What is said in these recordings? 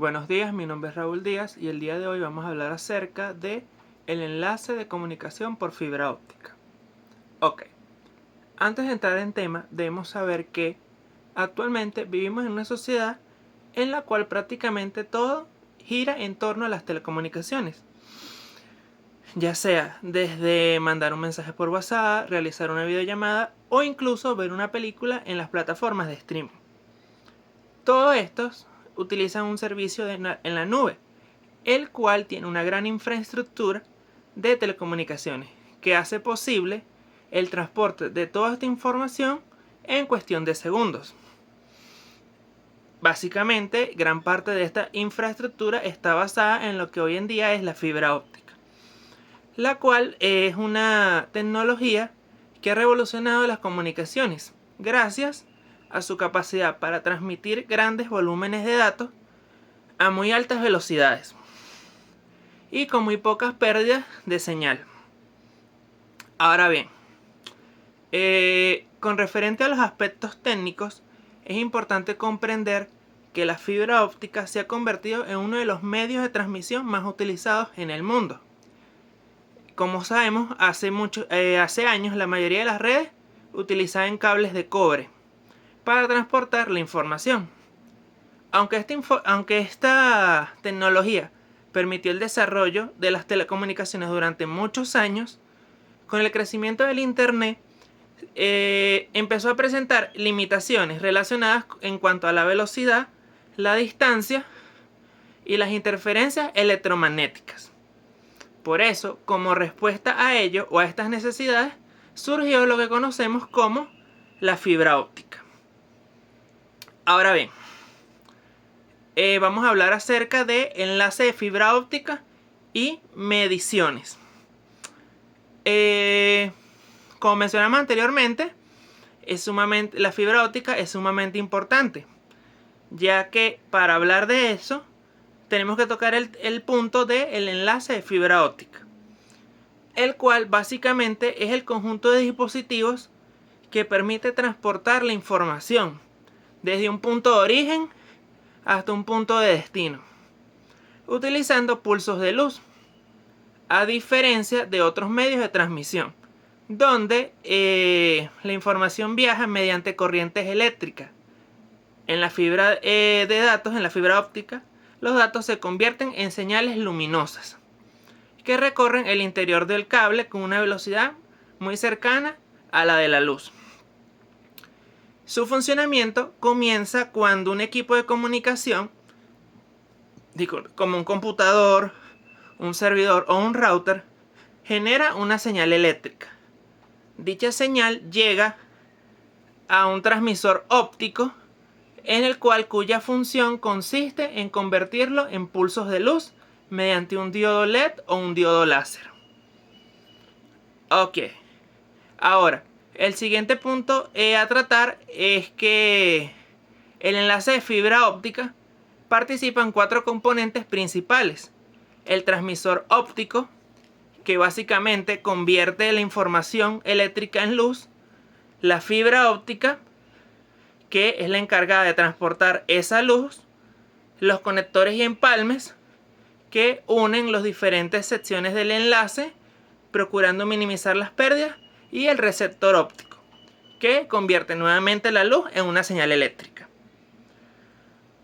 Buenos días, mi nombre es Raúl Díaz y el día de hoy vamos a hablar acerca de el enlace de comunicación por fibra óptica. Ok, antes de entrar en tema, debemos saber que actualmente vivimos en una sociedad en la cual prácticamente todo gira en torno a las telecomunicaciones. Ya sea desde mandar un mensaje por WhatsApp, realizar una videollamada o incluso ver una película en las plataformas de streaming. Todos estos utilizan un servicio en la nube, el cual tiene una gran infraestructura de telecomunicaciones que hace posible el transporte de toda esta información en cuestión de segundos. Básicamente, gran parte de esta infraestructura está basada en lo que hoy en día es la fibra óptica, la cual es una tecnología que ha revolucionado las comunicaciones gracias a su capacidad para transmitir grandes volúmenes de datos a muy altas velocidades y con muy pocas pérdidas de señal. Ahora bien, con referente a los aspectos técnicos, es importante comprender que la fibra óptica se ha convertido en uno de los medios de transmisión más utilizados en el mundo. Como sabemos, hace años la mayoría de las redes utilizaban cables de cobre para transportar la información. Aunque esta tecnología permitió el desarrollo de las telecomunicaciones durante muchos años, con el crecimiento del Internet empezó a presentar limitaciones relacionadas en cuanto a la velocidad, la distancia y las interferencias electromagnéticas. Por eso, como respuesta a ello o a estas necesidades, surgió lo que conocemos como la fibra óptica. Ahora bien, vamos a hablar acerca de enlace de fibra óptica y mediciones. Como mencionamos anteriormente, la fibra óptica es sumamente importante, ya que para hablar de eso tenemos que tocar el punto del enlace de fibra óptica, el cual básicamente es el conjunto de dispositivos que permite transportar la información desde un punto de origen hasta un punto de destino, utilizando pulsos de luz, a diferencia de otros medios de transmisión, donde la información viaja mediante corrientes eléctricas. En la fibra de datos, en la fibra óptica, los datos se convierten en señales luminosas que recorren el interior del cable con una velocidad muy cercana a la de la luz. Su funcionamiento comienza cuando un equipo de comunicación, como un computador, un servidor o un router, genera una señal eléctrica. Dicha señal llega a un transmisor óptico cuya función consiste en convertirlo en pulsos de luz mediante un diodo LED o un diodo láser. Ok, ahora el siguiente punto a tratar es que el enlace de fibra óptica participa en 4 componentes principales: el transmisor óptico, que básicamente convierte la información eléctrica en luz; la fibra óptica, que es la encargada de transportar esa luz; los conectores y empalmes, que unen las diferentes secciones del enlace procurando minimizar las pérdidas; y el receptor óptico, que convierte nuevamente la luz en una señal eléctrica.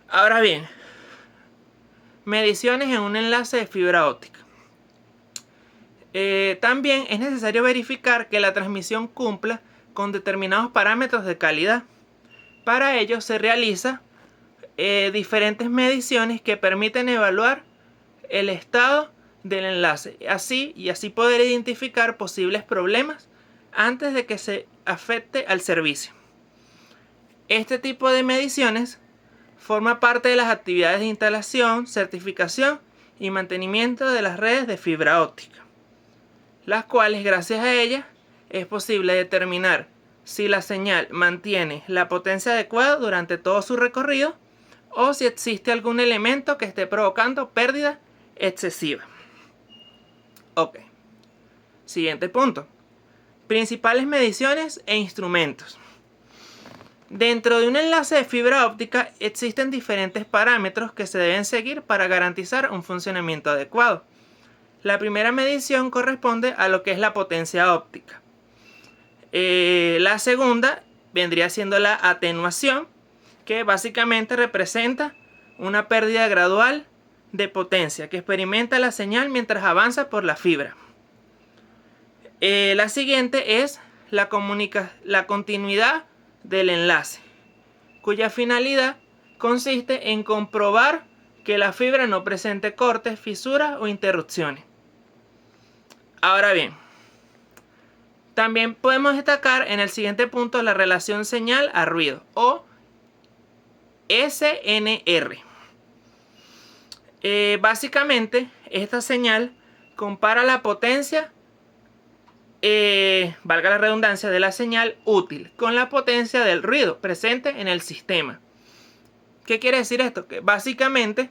Ahora bien, mediciones en un enlace de fibra óptica. También es necesario verificar que la transmisión cumpla con determinados parámetros de calidad. Para ello se realizan diferentes mediciones que permiten evaluar el estado del enlace, así poder identificar posibles problemas antes de que se afecte al servicio. Este tipo de mediciones forma parte de las actividades de instalación, certificación y mantenimiento de las redes de fibra óptica, las cuales, gracias a ellas, es posible determinar si la señal mantiene la potencia adecuada durante todo su recorrido o si existe algún elemento que esté provocando pérdida excesiva. Ok, siguiente punto: principales mediciones e instrumentos. Dentro de un enlace de fibra óptica existen diferentes parámetros que se deben seguir para garantizar un funcionamiento adecuado. La primera medición corresponde a lo que es la potencia óptica. La segunda vendría siendo la atenuación, que básicamente representa una pérdida gradual de potencia que experimenta la señal mientras avanza por la fibra. La siguiente es la continuidad del enlace, cuya finalidad consiste en comprobar que la fibra no presente cortes, fisuras o interrupciones. Ahora bien, también podemos destacar en el siguiente punto la relación señal a ruido o SNR. Básicamente, esta señal compara la potencia, valga la redundancia, de la señal útil con la potencia del ruido presente en el sistema. ¿Qué quiere decir esto? Que básicamente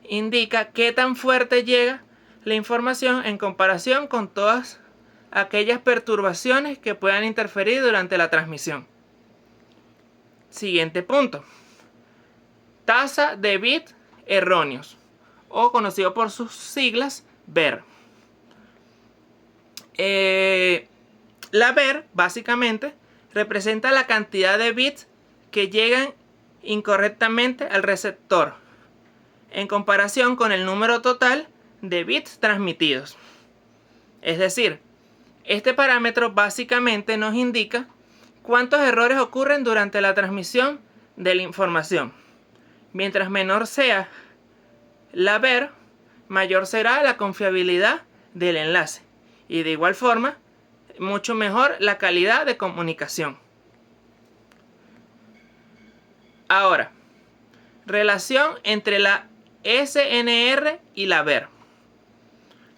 indica qué tan fuerte llega la información en comparación con todas aquellas perturbaciones que puedan interferir durante la transmisión. Siguiente punto. Tasa de bits erróneos, o conocido por sus siglas BER. La BER básicamente representa la cantidad de bits que llegan incorrectamente al receptor en comparación con el número total de bits transmitidos. Es decir, este parámetro básicamente nos indica cuántos errores ocurren durante la transmisión de la información. Mientras menor sea la BER, mayor será la confiabilidad del enlace y de igual forma mucho mejor la calidad de comunicación. Ahora, relación entre la SNR y la BER.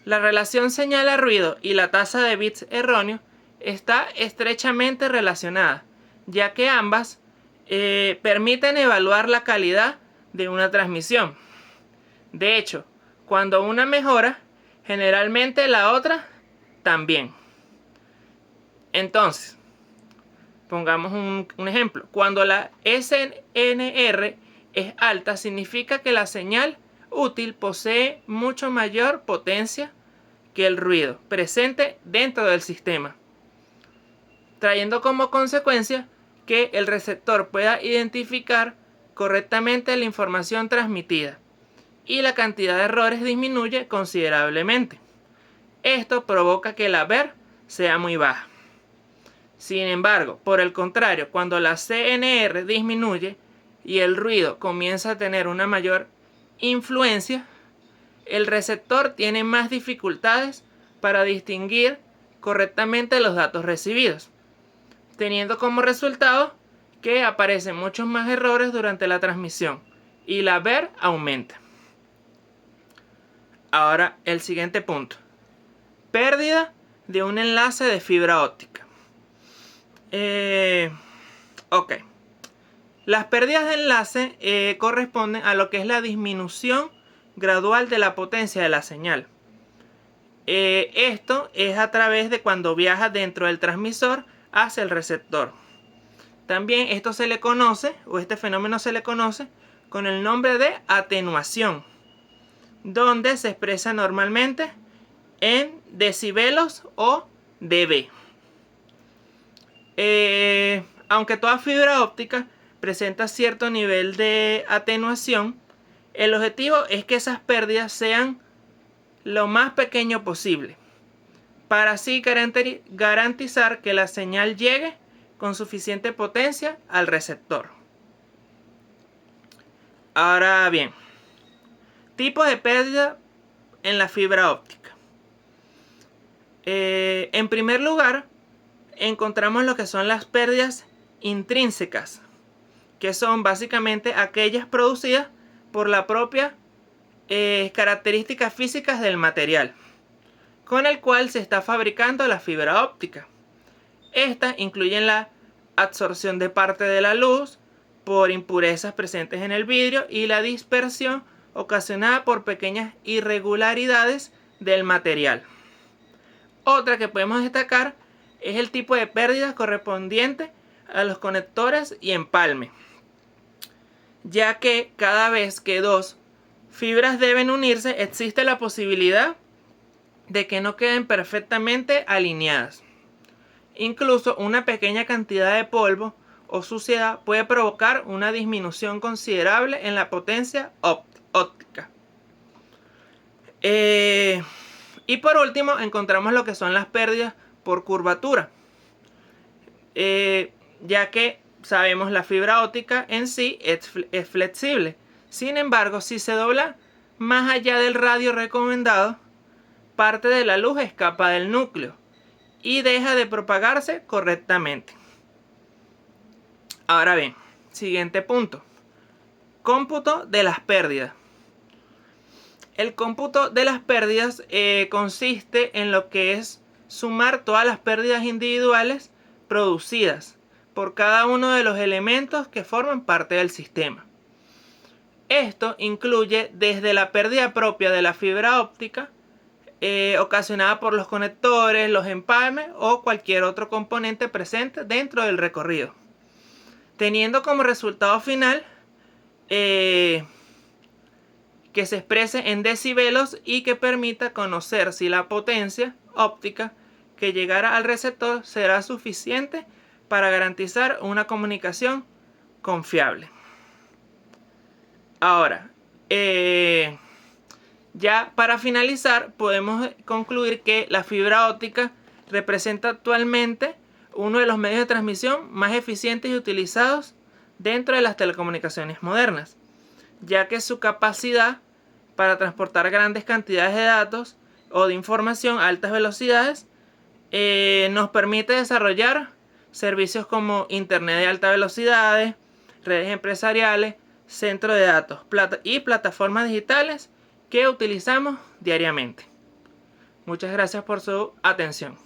La relación señal a ruido y la tasa de bits erróneos está estrechamente relacionada, ya que ambas permiten evaluar la calidad de una transmisión. De hecho, cuando una mejora, generalmente la otra también. Entonces, pongamos un ejemplo. Cuando la SNR es alta, significa que la señal útil posee mucho mayor potencia que el ruido presente dentro del sistema, trayendo como consecuencia que el receptor pueda identificar correctamente la información transmitida y la cantidad de errores disminuye considerablemente. Esto provoca que la BER sea muy baja. Sin embargo, por el contrario, cuando la CNR disminuye y el ruido comienza a tener una mayor influencia, el receptor tiene más dificultades para distinguir correctamente los datos recibidos, teniendo como resultado que aparecen muchos más errores durante la transmisión y la BER aumenta. Ahora el siguiente punto. Pérdida de un enlace de fibra óptica. Las pérdidas de enlace corresponden a lo que es la disminución gradual de la potencia de la señal. Esto es a través de cuando viaja dentro del transmisor hacia el receptor. También esto se le conoce, o este fenómeno se le conoce con el nombre de atenuación, donde se expresa normalmente en decibelos o dB. Aunque toda fibra óptica presenta cierto nivel de atenuación, el objetivo es que esas pérdidas sean lo más pequeño posible, para así garantizar que la señal llegue con suficiente potencia al receptor. Ahora bien, tipos de pérdida en la fibra óptica. En primer lugar, encontramos lo que son las pérdidas intrínsecas, que son básicamente aquellas producidas por la propia características físicas del material con el cual se está fabricando la fibra óptica. Estas incluyen la absorción de parte de la luz por impurezas presentes en el vidrio y la dispersión ocasionada por pequeñas irregularidades del material. Otra que podemos destacar es el tipo de pérdida correspondiente a los conectores y empalme, ya que cada vez que dos fibras deben unirse existe la posibilidad de que no queden perfectamente alineadas. Incluso una pequeña cantidad de polvo o suciedad puede provocar una disminución considerable en la potencia óptica. Y por último encontramos lo que son las pérdidas por curvatura, ya que sabemos la fibra óptica en sí es flexible. Sin embargo, si se dobla más allá del radio recomendado, parte de la luz escapa del núcleo y deja de propagarse correctamente. Ahora bien, siguiente punto: cómputo de las pérdidas. El cómputo de las pérdidas consiste en lo que es sumar todas las pérdidas individuales producidas por cada uno de los elementos que forman parte del sistema. Esto incluye desde la pérdida propia de la fibra óptica, ocasionada por los conectores, los empalmes o cualquier otro componente presente dentro del recorrido, teniendo como resultado final que se exprese en decibelos y que permita conocer si la potencia óptica que llegará al receptor será suficiente para garantizar una comunicación confiable. Ahora, ya para finalizar, podemos concluir que la fibra óptica representa actualmente uno de los medios de transmisión más eficientes y utilizados dentro de las telecomunicaciones modernas, ya que su capacidad para transportar grandes cantidades de datos o de información a altas velocidades nos permite desarrollar servicios como Internet de alta velocidad, redes empresariales, centros de datos y plataformas digitales que utilizamos diariamente. Muchas gracias por su atención.